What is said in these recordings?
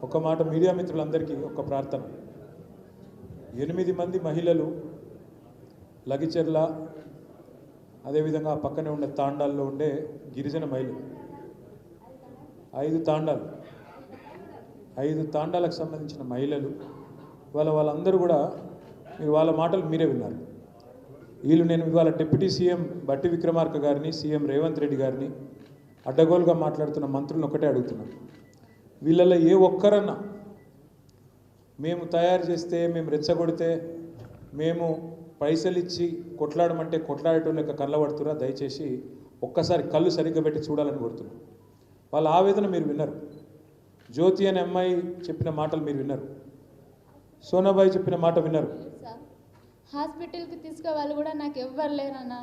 ఒక మాట మీడియా మిత్రులందరికీ ఒక ప్రార్థన. 8 మంది మహిళలు లగిచెర్ల అదేవిధంగా పక్కనే ఉండే తాండాల్లో ఉండే గిరిజన మహిళలు 5 తాండాలకు సంబంధించిన మహిళలు వాళ్ళందరూ కూడా మీరు వాళ్ళ మాటలు మీరే విన్నారు. వీళ్ళు నేను ఇవాళ డిప్యూటీ సీఎం బట్టి విక్రమార్క గారిని, సీఎం రేవంత్ రెడ్డి గారిని, అడ్డగోలుగా మాట్లాడుతున్న మంత్రులను ఒకటే అడుగుతున్నాను. వీళ్ళల్లో ఏ ఒక్కరన్నా మేము తయారు చేస్తే, మేము రెచ్చగొడితే, మేము పైసలు ఇచ్చి కొట్లాడమంటే కొట్లాడటం లెక్క కళ్ళబడుతురా? దయచేసి ఒక్కసారి కళ్ళు సరిగ్గా పెట్టి చూడాలని కోరుతున్నాం. వాళ్ళ ఆవేదన మీరు విన్నారు. జ్యోతి అనే అమ్మాయి చెప్పిన మాటలు మీరు విన్నారు. సోనాబాయి చెప్పిన మాట విన్నారు. హాస్పిటల్కి తీసుకోవాలి కూడా నాకు ఎవ్వరు లేరన్నా,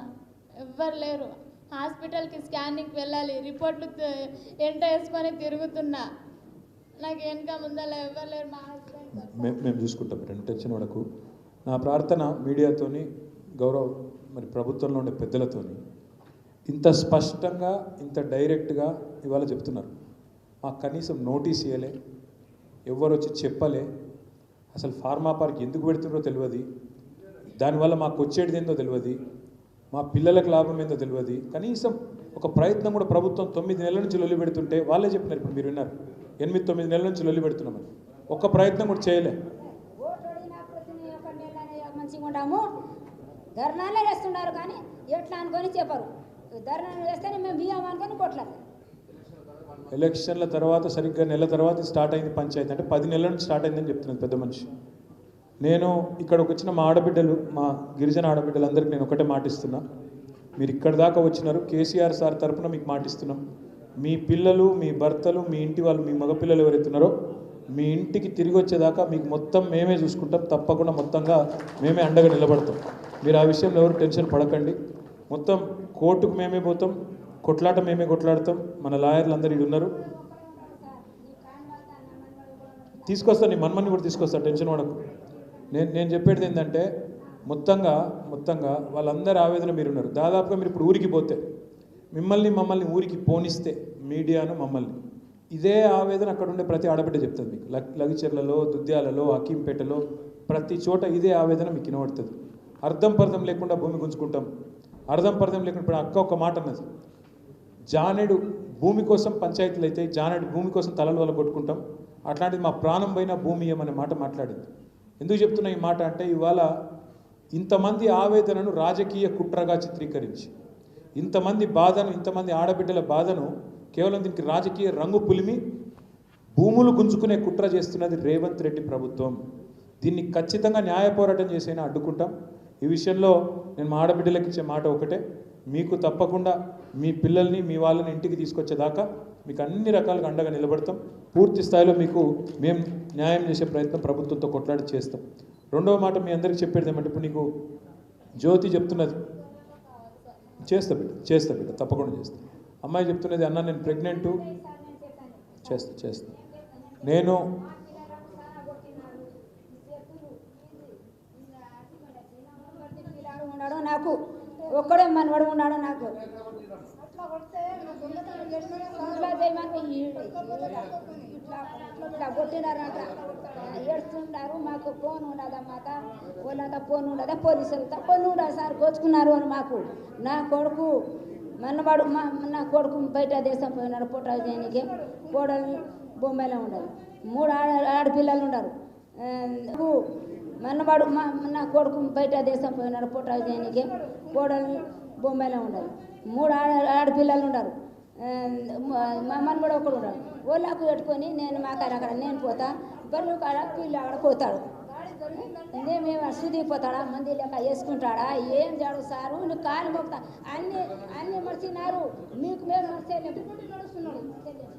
ఎవ్వరు లేరు. హాస్పిటల్కి స్కానింగ్కి వెళ్ళాలి, రిపోర్ట్లు ఎంట వేసుకొని తిరుగుతున్నా. నాకు వెనక ముందర ఎవ్వరు లేరు. మా హస్బెండ్ మేము చూసుకుంటాం, రెండు టెన్షన్ పడకు. నా ప్రార్థన మీడియాతోని, మరి ప్రభుత్వంలో ఉండే పెద్దలతోని ఇంత స్పష్టంగా, ఇంత డైరెక్ట్గా ఇవాళ చెప్తున్నారు. మాకు కనీసం నోటీస్ ఇవ్వలే, ఎవరు వచ్చి చెప్పలే, అసలు ఫార్మా పార్క్ ఎందుకు పెడుతున్నారో తెలియదు, దానివల్ల మాకు వచ్చేది ఏందో తెలియదు, మా పిల్లలకు లాభం ఏందో తెలియదు. కనీసం ఒక ప్రయత్నం కూడా ప్రభుత్వం 9 నెలల నుంచి లొల్లి పెడుతుంటే వాళ్ళే చెప్పినారు. ఇప్పుడు మీరు విన్నారు, 8-9 నెలల నుంచి లొల్లి పెడుతున్నామని ఒక్క ప్రయత్నం కూడా చేయలే. మంచిగా ఉంటాము, ధర్నాలే వేస్తున్నారు కానీ ఎట్లా అనుకొని చెప్పరు. ధర్నాలు వేస్తేనే మేము బియ్యం అనుకొని కొట్లాడు. ఎలక్షన్ల తర్వాత సరిగ్గా నెల తర్వాత స్టార్ట్ అయింది పంచాయతీ. అంటే 10 నెలల నుంచి స్టార్ట్ అయిందని చెప్తున్నది పెద్ద మనిషి. నేను ఇక్కడికి వచ్చిన మా ఆడబిడ్డలు, మా గిరిజన ఆడబిడ్డలందరికీ నేను ఒకటే మాటిస్తున్నా. మీరు ఇక్కడి దాకా వచ్చినారు, కేసీఆర్ సార్ తరఫున మీకు మాటిస్తున్నాం. మీ పిల్లలు, మీ భర్తలు, మీ ఇంటి వాళ్ళు, మీ మగపిల్లలు ఎవరైతున్నారో మీ ఇంటికి తిరిగి వచ్చేదాకా మీకు మొత్తం మేమే చూసుకుంటాం. తప్పకుండా మొత్తంగా మేమే అండగా నిలబడతాం. మీరు ఆ విషయంలో ఎవరు టెన్షన్ పడకండి. మొత్తం కోర్టుకు మేమే పోతాం, కొట్లాట మేమే కొట్లాడతాం. మన లాయర్లు అందరూ ఇటు ఉన్నారు, తీసుకొస్తాను. నీ మన్మని కూడా తీసుకొస్తాను, టెన్షన్ పడకు. నేను చెప్పేది ఏంటంటే మొత్తంగా వాళ్ళందరూ ఆవేదన మీరు ఉన్నారు. దాదాపుగా మీరు ఇప్పుడు ఊరికి పోతే మమ్మల్ని ఊరికి పోనిస్తే, మీడియాను మమ్మల్ని, ఇదే ఆవేదన అక్కడ ఉండే ప్రతి ఆడబిడ్డ చెప్తుంది మీకు. లగిచెర్లలో, దుద్యాలలో, హకీంపేటలో, ప్రతి చోట ఇదే ఆవేదన మీకు వినబడుతుంది. అర్థం పర్థం లేకుండా భూమి గుంజుకుంటాం, అర్థం పర్థం లేకుండా. ఇప్పుడు అక్క ఒక మాట అన్నది, జానెడు భూమి కోసం పంచాయతీలు అయితే జానెడు భూమి కోసం తలలు వల్ల కొట్టుకుంటాం, అట్లాంటిది మా ప్రాణం పైన భూమి ఏమనే మాట మాట్లాడింది. ఎందుకు చెప్తున్నా ఈ మాట అంటే, ఇవాళ ఇంతమంది ఆవేదనను రాజకీయ కుట్రగా చిత్రీకరించి, ఇంతమంది బాధను, ఇంతమంది ఆడబిడ్డల బాధను కేవలం దీనికి రాజకీయ రంగు పులిమి భూములు గుంజుకునే కుట్ర చేస్తున్నది రేవంత్ రెడ్డి ప్రభుత్వం. దీన్ని ఖచ్చితంగా న్యాయ పోరాటం చేసైనా అడ్డుకుంటాం. ఈ విషయంలో నేను మా ఆడబిడ్డలకు ఇచ్చే మాట ఒకటే, మీకు తప్పకుండా మీ పిల్లల్ని, మీ వాళ్ళని ఇంటికి తీసుకొచ్చేదాకా మీకు అన్ని రకాలుగా అండగా నిలబడతాం. పూర్తి స్థాయిలో మీకు మేము న్యాయం చేసే ప్రయత్నం ప్రభుత్వంతో కొట్లాడి చేస్తాం. రెండవ మాట మీ అందరికీ చెప్పేది ఏమంటే, ఇప్పుడు నీకు జ్యోతి చెప్తున్నది, చేస్తా బిడ్డ తప్పకుండా చేస్తా. అమ్మాయి చెప్తున్నది, అన్న నేను ప్రెగ్నెంటు, చేస్తా. నేను నాకు ఒక్కడే మనవాడు ఉన్నాడు. నాకు ఇట్లా కొట్టినారంట, ఏడుస్తున్నారు. మాకు ఫోన్ ఉండదన్నమాట, వాళ్ళంతా ఫోన్ ఉండదా, పోలీసులతో ఫోన్ ఉండదు సార్, కోచుకున్నారు అని. మాకు నా కొడుకు మనవాడు, నా కొడుకు బయట దేశం పోయినాడు ఫోటో చేయడానికి. కోడలు బొంబాయిలో ఉండదు, 3 ఆడపిల్లలు ఉండరు. మనవాడు నా కొడుకు బయట దేశం పోయినాడు ఫోటో చేయడానికి. కోడలు బొంబాయిలో ఉండదు, 3 ఆడపిల్లలు ఉండరు. మా మనవాడు ఒకడు ఉండడు. వాళ్ళకు పెట్టుకొని నేను అక్కడ నేను పోతా, బరువు కాడ పిల్లి అక్కడ పోతాడు. మేము సుదిపోతాడా, మంది లెక్క వేసుకుంటాడా, ఏం జాడు సారు, నువ్వు కాలు మొక్తా. అన్నీ మర్చినారు, మీకు మేము మర్చేయలేము.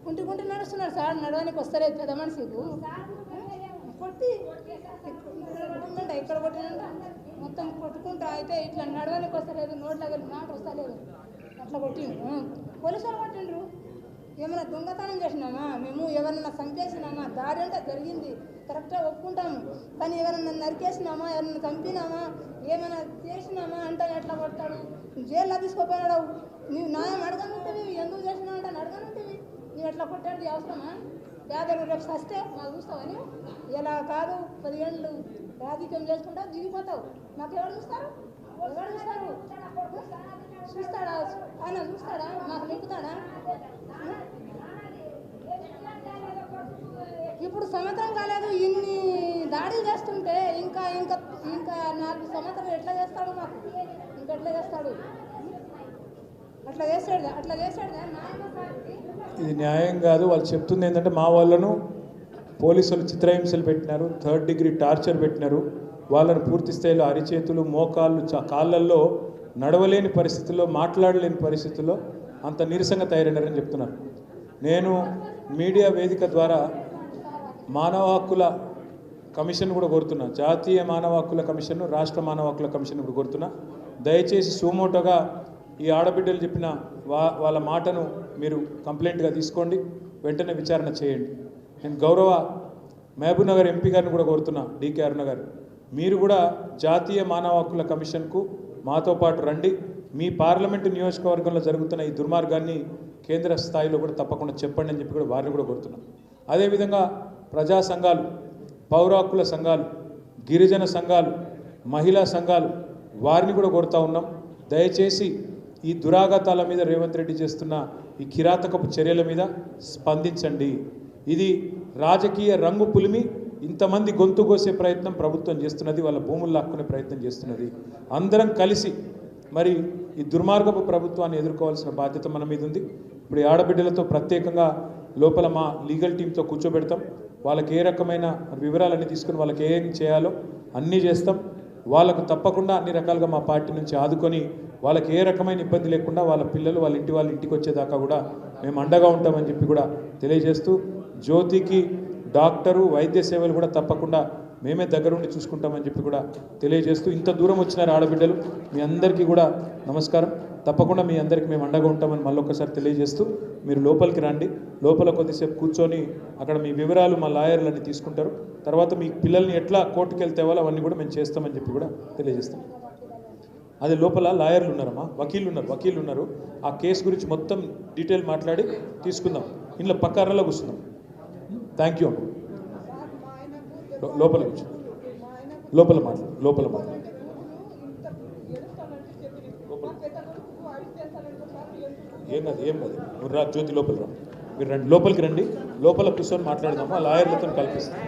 కుంటి నడుస్తున్నాడు సార్, నడవడానికి వస్తలేదు పెద్ద మనిషికు. కొట్టి ఇక్కడ కొట్టినంట, మొత్తం కొట్టుకుంటా అయితే ఇట్లా నడవడానికి వస్తలేదు, నోట్ల మాట వస్తలేదు, అట్లా కొట్టిండ్రు. పోలీసులు కొట్టిండ్రు. ఏమైనా దొంగతనం చేసినామా మేము, ఎవరన్నా చంపేసినామా, దాడి అంటే జరిగింది కరెక్ట్గా ఒప్పుకుంటాము. కానీ ఎవరన్నా నరికేసినామా, ఎవరన్నా చంపినామా, ఏమైనా చేసినామా అంటే ఎట్లా కొడతాడు. జైల్లో తీసుకోపోయినాడు. నీవు న్యాయం అడగనుంటివి, ఎందుకు చేసినావు అంటే అడగనుంటివి. నువ్వు ఎట్లా కొట్టాడు అవసరమా? పేదలు రేపు సస్తే మాకు చూస్తామని ఇలా కాదు 10 ఏళ్ళు రాజకీయం చేసుకుంటా దిగిపోతావు మాకు ఎవరు చూస్తారు చూస్తాడా ఆయన చూస్తాడా మాకు నింపుతాడా ఇప్పుడు సంవత్సరం కాలేదు ఇన్ని దాడులు చేస్తుంటే ఇంకా ఇంకా ఇంకా 4 సంవత్సరాలు ఎట్లా చేస్తాడు మాకు ఇంకెట్లా చేస్తాడు అట్లా చేసాడు ఇది న్యాయం కాదు. వాళ్ళు చెప్తుంది ఏంటంటే మా వాళ్ళను పోలీసులు చిత్రహింసలు పెట్టినారు, 3rd డిగ్రీ టార్చర్ పెట్టినారు, వాళ్ళని పూర్తి స్థాయిలో అరిచేతులు మోకాళ్ళు కాళ్ళల్లో నడవలేని పరిస్థితుల్లో మాట్లాడలేని పరిస్థితుల్లో అంత నీరసంగా తయారైనారని చెప్తున్నారు. నేను మీడియా వేదిక ద్వారా మానవ హక్కుల కమిషన్ కూడా కోరుతున్నా, జాతీయ మానవ హక్కుల కమిషన్, రాష్ట్ర మానవ హక్కుల కమిషన్ కూడా కోరుతున్నా, దయచేసి సుమోటోగా ఈ ఆడబిడ్డలు చెప్పిన వాళ్ళ మాటను మీరు కంప్లైంట్గా తీసుకోండి, వెంటనే విచారణ చేయండి. నేను గౌరవ మహబూబ్నగర్ ఎంపీ గారిని కూడా కోరుతున్నా, డికే అరుణ గారు, మీరు కూడా జాతీయ మానవ హక్కుల కమిషన్కు మాతో పాటు రండి. మీ పార్లమెంటు నియోజకవర్గంలో జరుగుతున్న ఈ దుర్మార్గాన్ని కేంద్ర స్థాయిలో కూడా తప్పకుండా చెప్పండి అని చెప్పి కూడా వారిని కూడా కోరుతున్నాం. అదేవిధంగా ప్రజా సంఘాలు, పౌర హక్కుల సంఘాలు, గిరిజన సంఘాలు, మహిళా సంఘాలు, వారిని కూడా కోరుతూ ఉన్నాం, దయచేసి ఈ దురాఘాతాల మీద రేవంత్ రెడ్డి చేస్తున్న ఈ కిరాతకపు చర్యల మీద స్పందించండి. ఇది రాజకీయ రంగు పులిమి ఇంతమంది గొంతు కోసే ప్రయత్నం ప్రభుత్వం చేస్తున్నది, వాళ్ళ భూములు లాక్కునే ప్రయత్నం చేస్తున్నది. అందరం కలిసి మరి ఈ దుర్మార్గపు ప్రభుత్వాన్ని ఎదుర్కోవాల్సిన బాధ్యత మన మీద ఉంది. ఇప్పుడు ఈ ఆడబిడ్డలతో ప్రత్యేకంగా లోపల మా లీగల్ టీంతో కూర్చోబెడతాం, వాళ్ళకి ఏ రకమైన వివరాలన్నీ తీసుకుని వాళ్ళకి ఏం చేయాలో అన్నీ చేస్తాం. వాళ్ళకు తప్పకుండా అన్ని రకాలుగా మా పార్టీ నుంచి ఆదుకొని వాళ్ళకి ఏ రకమైన ఇబ్బంది లేకుండా వాళ్ళ పిల్లలు వాళ్ళ ఇంటికి వచ్చేదాకా కూడా మేము అండగా ఉంటామని చెప్పి కూడా తెలియజేస్తూ, జ్యోతికి డాక్టరు వైద్య సేవలు కూడా తప్పకుండా మేమే దగ్గరుండి చూసుకుంటామని చెప్పి కూడా తెలియజేస్తూ, ఇంత దూరం వచ్చినారు ఆడబిడ్డలు, మీ అందరికీ కూడా నమస్కారం. తప్పకుండా మీ అందరికీ మేము అండగా ఉంటామని మళ్ళొక్కసారి తెలియజేస్తూ, మీరు లోపలికి రండి, లోపల కొద్దిసేపు కూర్చొని అక్కడ మీ వివరాలు మా లాయర్లన్నీ తీసుకుంటారు, తర్వాత మీ పిల్లల్ని ఎట్లా కోర్టుకు వెళ్తే వాళ్ళు అవన్నీ కూడా మేము చేస్తామని చెప్పి కూడా తెలియజేస్తాం. అదే లోపల లాయర్లు ఉన్నారమ్మా, వకీళ్ళు ఉన్నారు, ఆ కేసు గురించి మొత్తం డీటెయిల్ మాట్లాడి తీసుకుందాం. ఇంట్లో పక్కారలో కూర్చుందాం. థ్యాంక్ యూ అమ్మ. లోపల కూర్చో, లోపల మాట్లాడు. ఏం కాదు నువ్వు రా జ్యోతి, లోపల రా, మీరు రండి, లోపలికి రండి, లోపల కూర్చొని మాట్లాడదాము, ఆ లాయర్లతో కల్పిస్తాం.